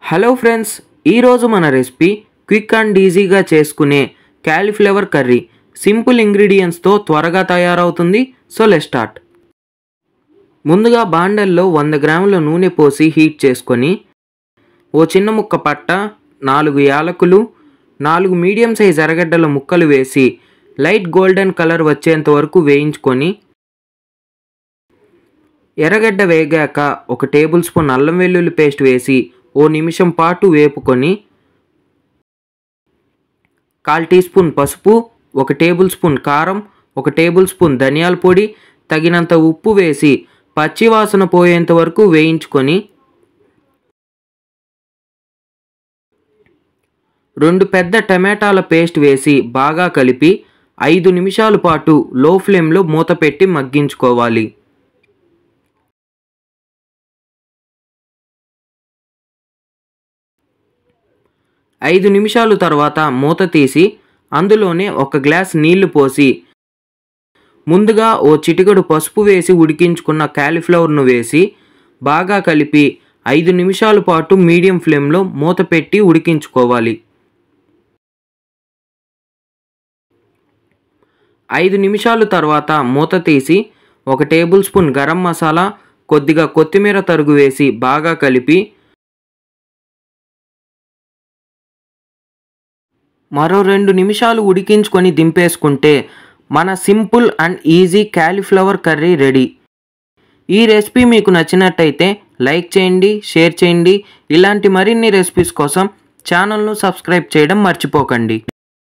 Hello friends, ఈరోజు మన recipe quick and ఈజీగా చేసుకునే క్యాలీఫ్లవర్ కర్రీ. సింపుల్ ఇంగ్రీడియంట్స్తో త్వరగా తయారవుతుంది. So let's start. ముందుగా బాండల్లో 100 గ్రాముల నూనె పోసి హీట్ చేసుకొని ఓ చిన్న ముక్క పట్ట, 4 యాలకులు, 4 మీడియం సైజ్ ఎర్రగడ్డల ముక్కలు వేసి లైట్ గోల్డెన్ కలర్ వచ్చేంత వరకు వేయించుకొని ఎర్రగడ్డ వేగాక 1 టేబుల్ స్పూన్ అల్లం వెల్లుల్లి పేస్ట్ వేసి ఓ నిమిషం పాటు వేపుకొని 1/4 టీ స్పూన్ పసుపు, 1 టేబుల్ స్పూన్ కారం, 1 టేబుల్ స్పూన్ ధనియాల పొడి, తగినంత ఉప్పు వేసి పచ్చివాసన పోయేంత వరకు వేయించుకొని 2 పెద్ద టమాటాల పేస్ట్ వేసి బాగా కలిపి 5 నిమిషాల పాటు లో ఫ్లేమ్లో మూత పెట్టి మగ్గించుకోవాలి. ఐదు నిమిషాలు తర్వాత మూత తీసి అందులోనే 1 గ్లాస్ నీళ్లు పోసి ముందుగా ఓ చిటికెడు పసుపు వేసి ఉడికించుకున్న క్యాలీఫ్లవర్ను వేసి బాగా కలిపి 5 నిమిషాల పాటు మీడియం ఫ్లేమ్లో మూత పెట్టి ఉడికించుకోవాలి. 5 నిమిషాల తర్వాత మూత తీసి 1 టేబుల్ స్పూన్ గరం మసాలా, కొద్దిగా కొత్తిమీర తరుగు వేసి బాగా కలిపి మరో 2 నిమిషాలు ఉడికించుకొని దింపేసుకుంటే మన simple and easy cauliflower curry ready. ఈ రెసిపీ మీకు నచ్చినట్టయితే లైక్ చేయండి, షేర్ చేయండి. ఇలాంటి మరిన్ని రెసిపీస్ కోసం ఛానల్ను సబ్స్క్రైబ్ చేయడం మర్చిపోకండి.